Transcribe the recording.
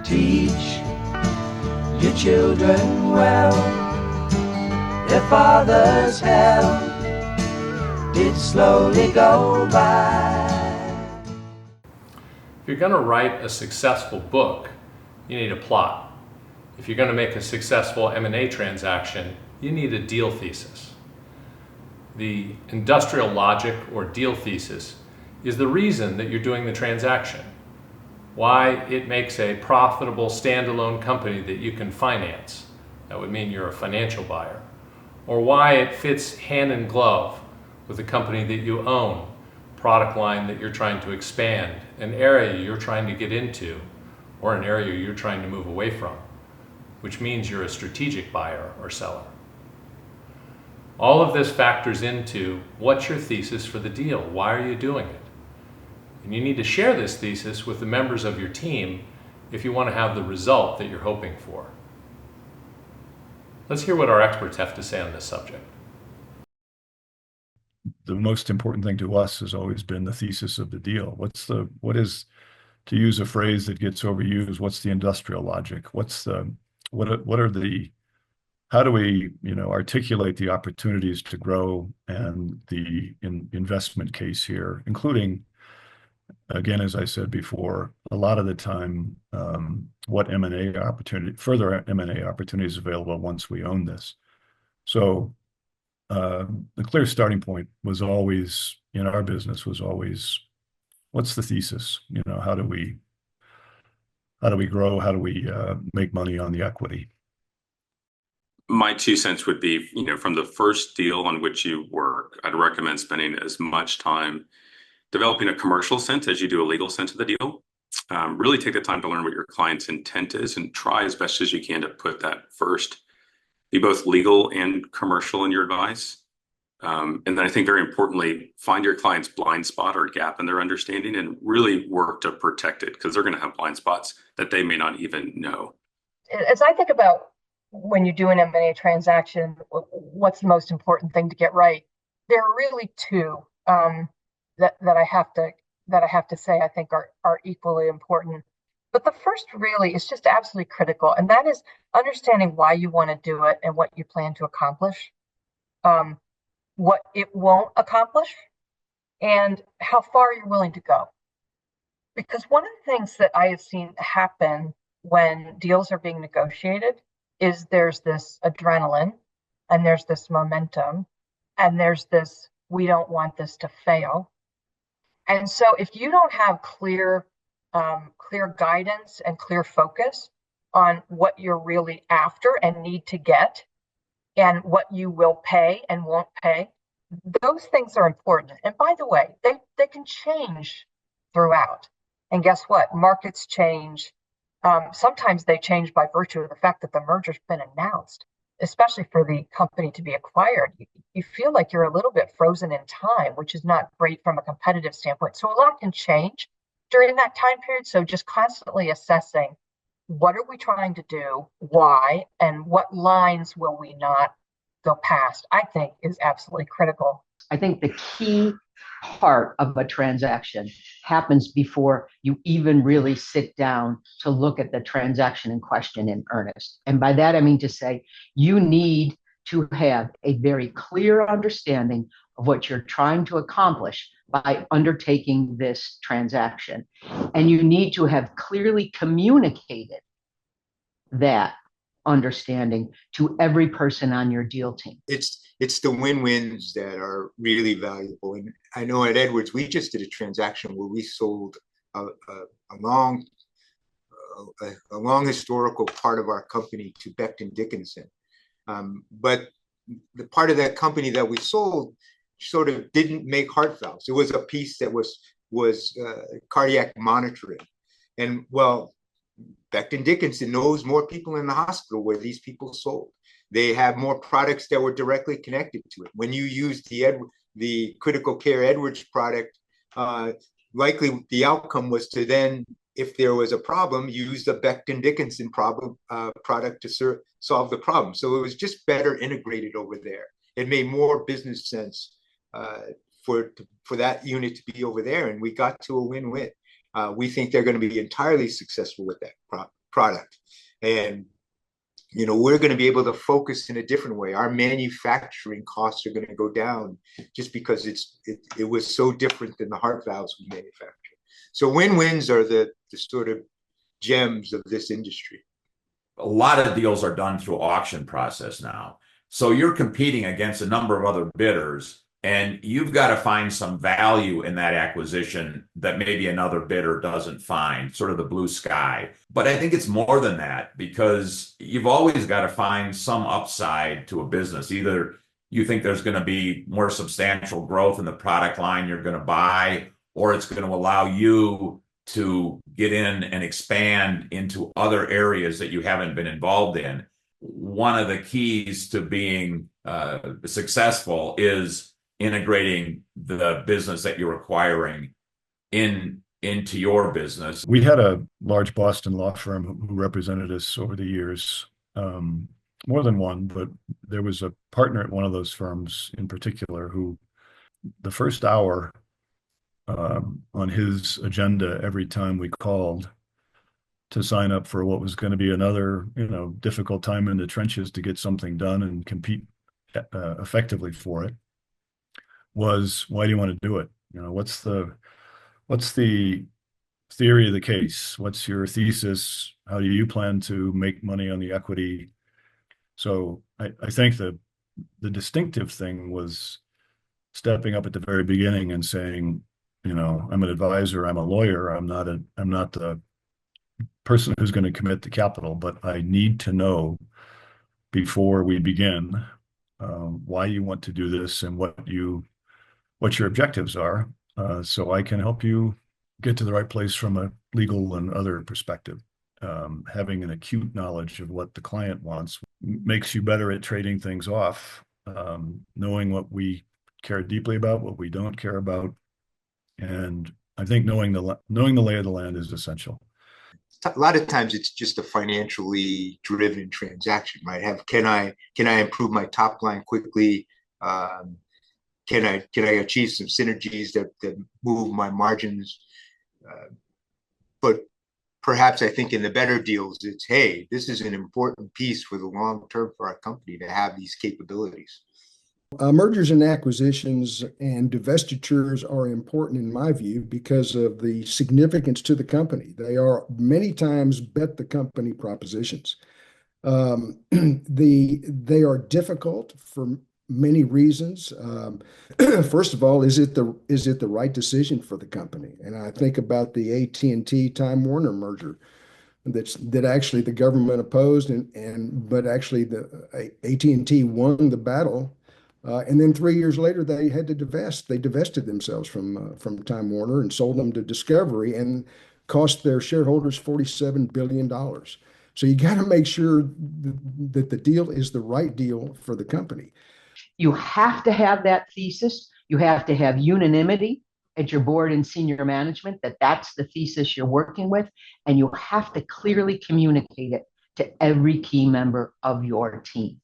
Teach your children well. Their father's hell did slowly go by. If you're going to write a successful book, you need a plot. If you're going to make a successful M&A transaction, you need a deal thesis. The industrial logic or deal thesis is the reason that you're doing the transaction. Why it makes a profitable standalone company that you can finance. That would mean you're a financial buyer. Or why it fits hand in glove with a company that you own, product line that you're trying to expand, an area you're trying to get into, or an area you're trying to move away from, which means you're a strategic buyer or seller. All of this factors into what's your thesis for the deal? Why are you doing it? And you need to share this thesis with the members of your team if you want to have the result that you're hoping for. Let's hear what our experts have to say on this subject. The most important thing to us has always been the thesis of the deal. What is, to use a phrase that gets overused, what's the industrial logic? How do we, articulate the opportunities to grow and the investment case here, including, again, as I said before, a lot of the time, what further M&A opportunities available once we own this. So the clear starting point was always, in our business, what's the thesis? How do we grow? How do we make money on the equity? My 2 cents would be, from the first deal on which you work, I'd recommend spending as much time developing a commercial sense as you do a legal sense of the deal. Really take the time to learn what your client's intent is and try as best as you can to put that first. Be both legal and commercial in your advice. And then I think very importantly, find your client's blind spot or gap in their understanding and really work to protect it, because they're going to have blind spots that they may not even know. As I think about when you do an M&A transaction, what's the most important thing to get right? There are really two that I have to say I think are equally important. But the first really is just absolutely critical, and that is understanding why you want to do it and what you plan to accomplish, what it won't accomplish, and how far you're willing to go. Because one of the things that I have seen happen when deals are being negotiated is there's this adrenaline, and there's this momentum, and there's this, we don't want this to fail. And so if you don't have clear guidance and clear focus on what you're really after and need to get, and what you will pay and won't pay, those things are important. And by the way, they can change throughout. And guess what? Markets change. Sometimes they change by virtue of the fact that the merger's been announced, especially for the company to be acquired. You feel like you're a little bit frozen in time, which is not great from a competitive standpoint. So a lot can change during that time period. So just constantly assessing, what are we trying to do, why, and what lines will we not go past, I think is absolutely critical. I think the key part of a transaction happens before you even really sit down to look at the transaction in question in earnest. And by that, I mean to say you need to have a very clear understanding of what you're trying to accomplish by undertaking this transaction. And you need to have clearly communicated that understanding to every person on your deal team. It's the win-wins that are really valuable. And I know at Edwards, we just did a transaction where we sold a long historical part of our company to Becton Dickinson. But the part of that company that we sold sort of didn't make heart valves. It was a piece that was cardiac monitoring. And well, Becton Dickinson knows more people in the hospital where these people sold. They have more products that were directly connected to it. When you use the critical care Edwards product, likely the outcome was to then, if there was a problem, use the Becton Dickinson product to solve the problem. So it was just better integrated over there. It made more business sense for that unit to be over there, and we got to a win-win. We think they're going to be entirely successful with that product. And we're going to be able to focus in a different way. Our manufacturing costs are going to go down just because it was so different than the heart valves we manufacture. So win-wins are the sort of gems of this industry. A lot of deals are done through auction process now. So you're competing against a number of other bidders, and you've got to find some value in that acquisition that maybe another bidder doesn't find, sort of the blue sky. But I think it's more than that, because you've always got to find some upside to a business. Either you think there's going to be more substantial growth in the product line you're going to buy, or it's going to allow you to get in and expand into other areas that you haven't been involved in. One of the keys to being successful is integrating the business that you're acquiring into your business. We had a large Boston law firm who represented us over the years, more than one, but there was a partner at one of those firms in particular who, the first hour on his agenda every time we called to sign up for what was going to be another, difficult time in the trenches to get something done and compete effectively for it, was, why do you want to do it? What's the theory of the case? What's your thesis? How do you plan to make money on the equity? So I think the distinctive thing was stepping up at the very beginning and saying, I'm an advisor, I'm a lawyer, I'm not the person who's going to commit the capital, but I need to know before we begin why you want to do this and what your objectives are, so I can help you get to the right place from a legal and other perspective. Having an acute knowledge of what the client wants makes you better at trading things off, knowing what we care deeply about, what we don't care about. And I think knowing the lay of the land is essential. A lot of times it's just a financially driven transaction, right? Can I improve my top line quickly? Can I achieve some synergies that move my margins? But perhaps I think in the better deals, it's, hey, this is an important piece for the long term for our company to have these capabilities. Mergers and acquisitions and divestitures are important in my view because of the significance to the company. They are many times bet the company propositions. They are difficult for many reasons. First of all, is it the right decision for the company? And I think about the AT&T Time Warner merger that actually the government opposed, but actually the AT&T won the battle. And then 3 years later, they had to divest. They divested themselves from Time Warner and sold them to Discovery and cost their shareholders $47 billion. So you got to make sure that the deal is the right deal for the company. You have to have that thesis. You have to have unanimity at your board and senior management that that's the thesis you're working with. And you have to clearly communicate it to every key member of your team.